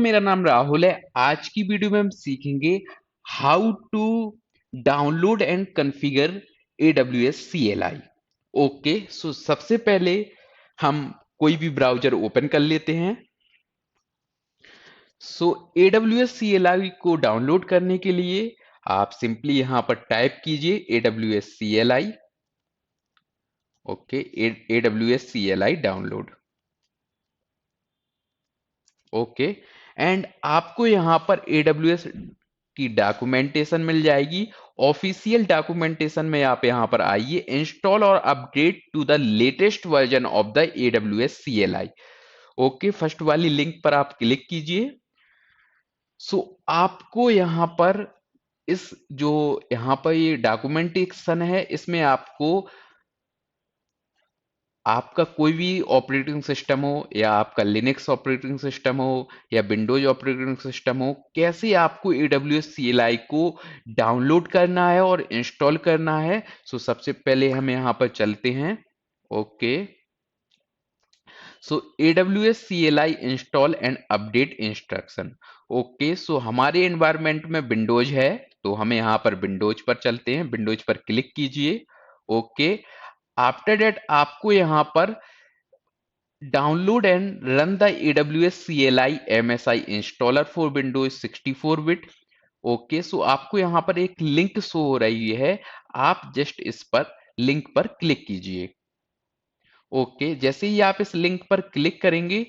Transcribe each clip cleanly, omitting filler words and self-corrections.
मेरा नाम राहुल है। आज की वीडियो में हम सीखेंगे how to download and configure AWS CLI। Okay, so सबसे पहले हम कोई भी ब्राउज़र ओपन कर लेते हैं। सो AWS CLI को डाउनलोड करने के लिए आप सिंपली यहां पर टाइप कीजिए AWS CLI। Okay, AWS CLI download. Okay, and आपको यहाँ पर AWS की डॉक्यूमेंटेशन मिल जाएगी। ऑफिशियल डॉक्यूमेंटेशन में आप यहाँ पर आइए, इंस्टॉल और update to the latest version of the AWS CLI। Okay, first वाली लिंक पर आप क्लिक कीजिए। सो आपको यहाँ पर इस जो यहाँ पर ये डॉक्यूमेंटेशन है, इसमें आपको आपका कोई भी ऑपरेटिंग सिस्टम हो या आपका लिनक्स ऑपरेटिंग सिस्टम हो या विंडोज ऑपरेटिंग सिस्टम हो, कैसे आपको AWS CLI को डाउनलोड करना है और इंस्टॉल करना है। सो सबसे पहले हम यहाँ पर चलते हैं। Okay, so AWS CLI install and update instruction. Okay, so हमारे एनवायरनमेंट में विंडोज है, तो हमें यहाँ पर विंडोज पर चलते हैं। विंडोज पर क्लिक कीजिए। ओके, आफ्टर दैट आपको यहाँ पर download and run the AWS CLI MSI installer for Windows 64-bit। Okay, so आपको यहाँ पर एक लिंक शो हो रही है, आप जस्ट इस पर लिंक पर क्लिक कीजिए। ओके, जैसे ही आप इस लिंक पर क्लिक करेंगे,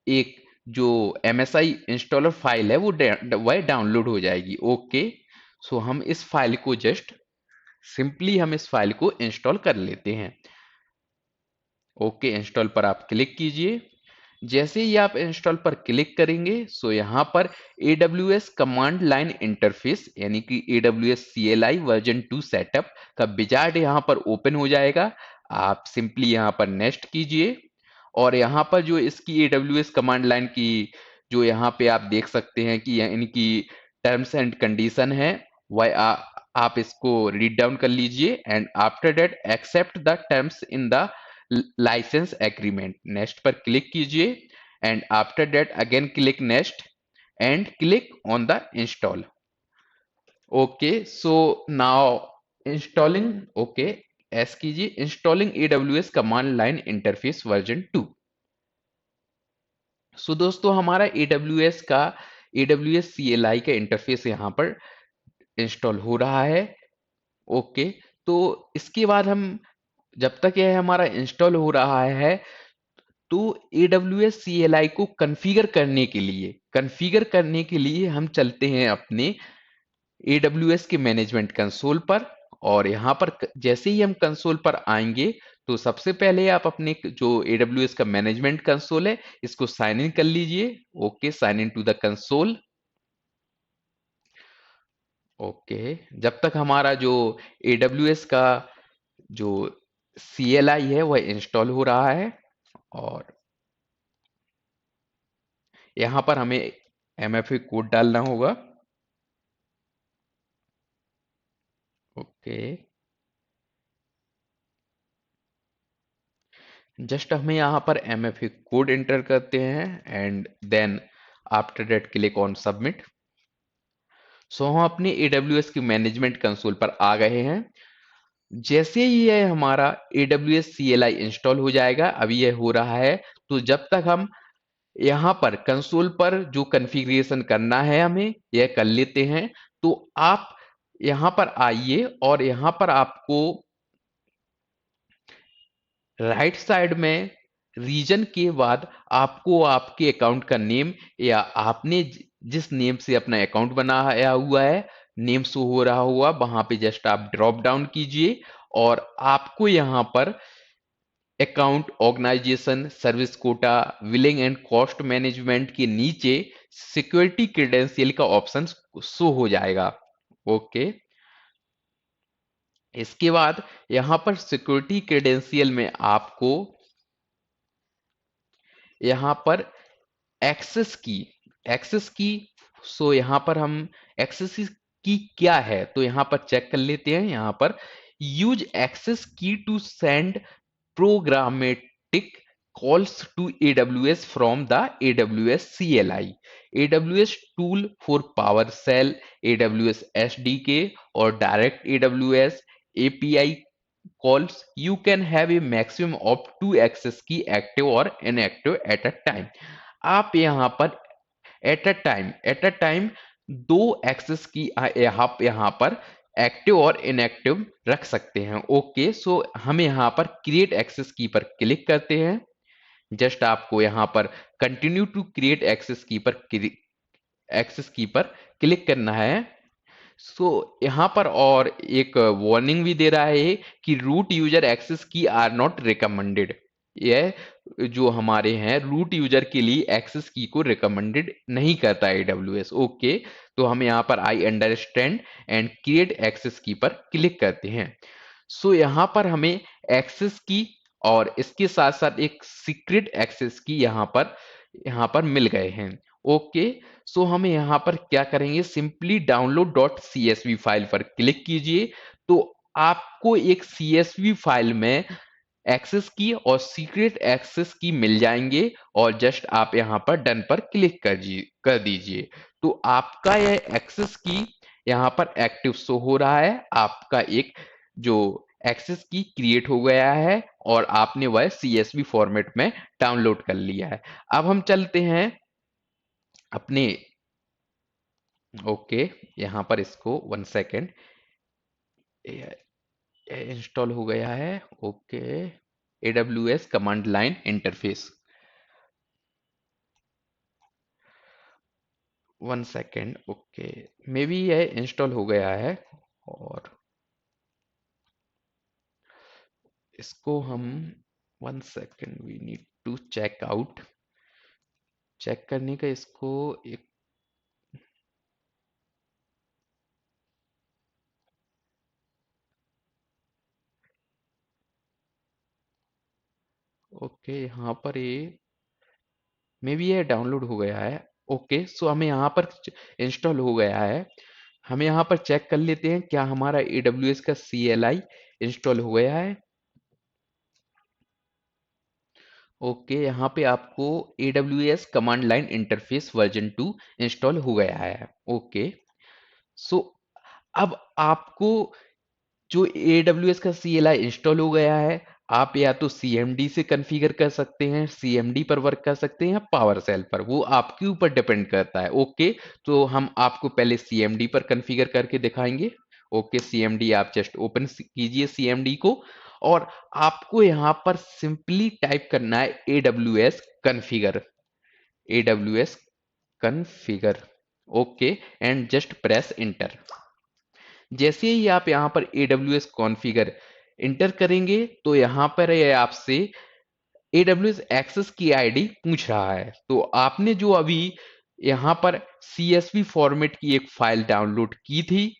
एक जो MSI इंस्टॉलर फाइल है वह डाउनलोड हो जाएगी। ओके, सो हम इस फाइल को जस्ट सिंपली हम इस फाइल को इंस्टॉल कर लेते हैं। ओके, इंस्टॉल पर आप क्लिक कीजिए। जैसे ही आप इंस्टॉल पर क्लिक करेंगे, सो यहाँ पर AWS कमांड लाइन इंटरफेस यानी कि AWS CLI वर्जन 2 सेटअप का विजार्ड यहाँ पर ओपन हो जाएगा। आप सिंपली यहाँ पर नेक्स्ट कीजिए और यहाँ पर जो इसकी AWS कमांड लाइन की जो यहाँ पे आप देख सकते हैं कि इनकी टर्म्स एंड कंडीशन है, वह आप इसको रीड डाउन कर लीजिए and after that accept the terms in the licence agreement. Next पर क्लिक कीजिए and after that again click next and click on the install. Okay, so now installing. Okay, एस कीजिए installing AWS command line interface version 2। So दोस्तों, हमारा AWS CLI का interface यहाँ पर install हो रहा है। ओके, तो इसके बाद हम जब तक यह हमारा इंस्टॉल हो रहा है, तो AWS CLI को कॉन्फ़िगर करने के लिए हम चलते हैं अपने AWS के मैनेजमेंट कंसोल पर। और यहाँ पर जैसे ही हम कंसोल पर आएंगे, तो सबसे पहले आप अपने जो AWS का मैनेजमेंट कंसोल है, इसको साइन इन कर लीजिए। Okay, sign in to the console. Okay, जब तक हमारा जो AWS का जो CLI है वह इंस्टॉल हो रहा है, और यहाँ पर हमें MFA कोड डालना होगा। ओके, जस्ट हमें यहाँ पर MFA कोड एंटर करते हैं and then after that click on submit. So हम अपने AWS की मैनेजमेंट कंसोल पर आ गए हैं। जैसे ही यह हमारा AWS CLI इंस्टॉल हो जाएगा, अभी यह हो रहा है, तो जब तक हम यहाँ पर कंसोल पर जो कॉन्फ़िगरेशन करना है हमें यह कर लेते हैं। तो आप यहाँ पर आइए और यहाँ पर आपको राइट साइड में रीजन के बाद आपको आपके अकाउंट का नेम या आपने जिस नेम से अपना अकाउंट बनाया हुआ है, नेम शो हो रहा हुआ, वहां पे जस्ट आप ड्रॉप डाउन कीजिए और आपको यहाँ पर account organization service quota billing and cost management के नीचे सिक्योरिटी क्रेडेंशियल का ऑप्शन शो हो जाएगा। ओके, इसके बाद यहां पर सिक्योरिटी क्रेडेंशियल में आपको यहां पर एक्सेस की सो यहां पर हम एक्सेस की क्या है, तो यहां पर चेक कर लेते हैं। यहां पर use access key to send programmatic calls to AWS from the AWS CLI, AWS tool for PowerShell, AWS SDK, or direct AWS API calls. You can have a maximum of 2 access key active और inactive at a time. आप यहाँ पर at a time 2 access की आप यहाँ पर active और inactive रख सकते हैं। ओके, सो हम यहाँ पर क्रिएट एक्सेस की पर क्लिक करते हैं। जस्ट आपको यहाँ पर continue to create access key पर क्लिक करना है। सो यहाँ पर और एक वार्निंग भी दे रहा है कि रूट यूजर एक्सेस की आर नॉट रिकमेंडेड। यह जो हमारे हैं रूट यूजर के लिए एक्सेस की को रिकमेंडेड नहीं करता एडब्ल्यूएस। ओके, तो हम यहाँ पर I understand and create access key पर क्लिक करते हैं। सो यहाँ पर हमें एक्सेस की और इसके साथ साथ एक सीक्रेट एक्सेस की यहाँ पर मिल गए हैं। ओके, सो हम यहाँ पर क्या करेंगे, simply download dot CSV file पर क्लिक कीजिए। तो आपको एक सीएसवी फाइल में एक्सेस की और सीक्रेट एक्सेस की मिल जाएंगे और जस्ट आप यहाँ पर डन पर क्लिक कर दीजिए। तो आपका यह एक्सेस की यहाँ पर एक्टिव शो हो रहा है। आपका एक जो एक्सेस की क्रिएट हो गया है और आपने वह सीएसवी फॉर्मेट में डाउनलोड कर लिया है। अब हम चलते हैं अपने ओके, यहाँ पर इसको 1 सेकेंड, इंस्टॉल हो गया है। Okay, AWS command line interface, 1 second. Okay, may be यह इंस्टॉल हो गया है और इसको हम 1 second, we need to check out. Check करने का इसको एक ओके, यहाँ पर ये मे बी ये डाउनलोड हो गया है। ओके, सो हमें यहाँ पर इंस्टॉल हो गया है। हमें यहाँ पर चेक कर लेते हैं क्या हमारा AWS का CLI इंस्टॉल हो गया है। ओके, यहाँ पे आपको AWS command line interface version 2 install हो गया है। ओके, सो अब आपको जो AWS का CLI इंस्टॉल हो गया है, आप या तो CMD से कॉन्फ़िगर कर सकते हैं, CMD पर वर्क कर सकते हैं या पावर सेल पर, वो आपके ऊपर डिपेंड करता है। ओके, तो हम आपको पहले CMD पर कॉन्फ़िगर करके दिखाएंगे। ओके, CMD आप जस्ट ओपन कीजिए CMD को और आपको यहाँ पर सिंपली टाइप करना है AWS configure. Okay, and just press inter. जैसे ही आप यहाँ पर AWS कॉन्फ़िगर इंटर करेंगे तो यहाँ पर ये आपसे AWS एक्सेस की आईडी पूछ रहा है। तो आपने जो अभी यहाँ पर CSV फॉर्मेट की एक फाइल डाउनलोड की थी,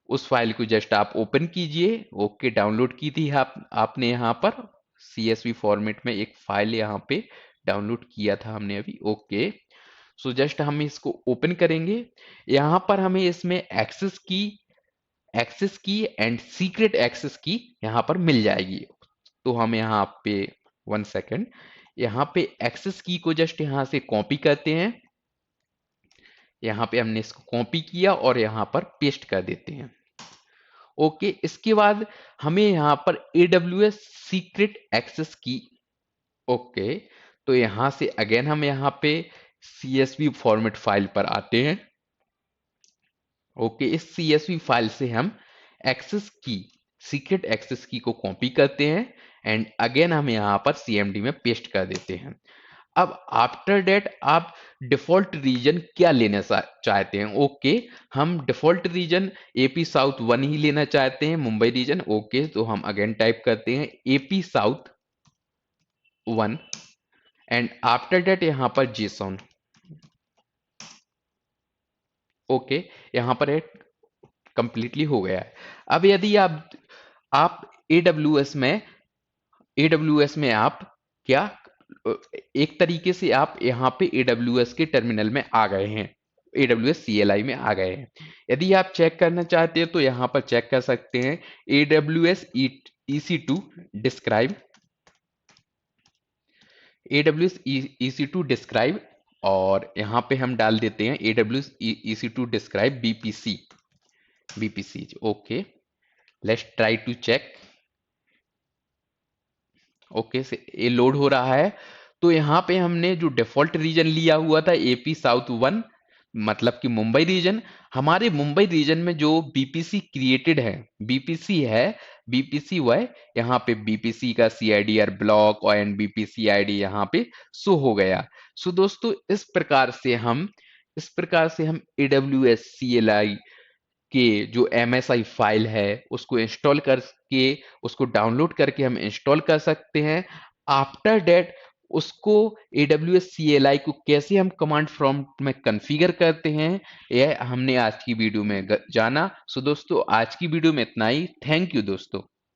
उस फाइल को जस्ट आप ओपन कीजिए। ओके, डाउनलोड की थी आपने यहाँ पर CSV फॉर्मेट में एक फाइल यहाँ पे डाउनलोड किया था हमने अभी। ओके, सो जस्ट हम इसको ओपन करेंगे। यहाँ पर हमें इसमें एक्सेस की एंड सीक्रेट एक्सेस की यहाँ पर मिल जाएगी। तो हम यहाँ पे 1 सेकेंड, यहाँ पे एक्सेस की को जस्ट यहाँ से कॉपी करते हैं। यहाँ पे हमने इसको कॉपी किया और यहाँ पर पेस्ट कर देते हैं। ओके, इसके बाद हमें यहाँ पर AWS सीक्रेट एक्सेस की। ओके, तो यहाँ से अगेन हम यहाँ पे CSV फॉर्मेट फाइल पर आते हैं। ओके, इस CSV फाइल से हम एक्सेस की सीक्रेट एक्सेस की को कॉपी करते हैं एंड अगेन हम यहाँ पर CMD में पेस्ट कर देते हैं। अब आफ्टर डेट आप डिफॉल्ट रीजन क्या लेना चाहते हैं। ओके, हम डिफॉल्ट रीजन AP साउथ 1 ही लेना चाहते हैं, मुंबई रीजन। ओके, तो हम अगेन टाइप करते हैं AP south 1 and after that यहाँ पर JSON। ओके, यहाँ पर एक कंप्लीटली हो गया है। अब यदि आप AWS में आप क्या एक तरीके से आप यहाँ पे AWS के टर्मिनल में आ गए हैं, AWS CLI में आ गए हैं। यदि आप चेक करना चाहते हैं तो यहाँ पर चेक कर सकते हैं AWS EC2 describe, AWS EC2 describe, और यहाँ पे हम डाल देते हैं AWS EC2 describe BPC। Okay, let's try to check. Okay से ये लोड हो रहा है। तो यहाँ पे हमने जो डिफॉल्ट रीजन लिया हुआ था AP साउथ 1, मतलब कि मुंबई रीजन, हमारे मुंबई रीजन में जो बीपीसी क्रिएटेड है, बीपीसी है, बीपीसी वह यहाँ पे बीपीसी का CIDR ब्लॉक और NBPC ID यहाँ पे शो हो गया। सो दोस्तों इस प्रकार से हम AWS CLI के जो MSI फाइल है उसको इंस्टॉल करके, उसको डाउनलोड करके हम इंस्टॉल कर सकते हैं। आफ्टर डेट उसको AWS CLI को कैसे हम कमांड प्रॉम्प्ट में कॉन्फ़िगर करते हैं, यह हमने आज की वीडियो में जाना। सो दोस्तों आज की वीडियो में इतना ही। थैंक यू दोस्तों।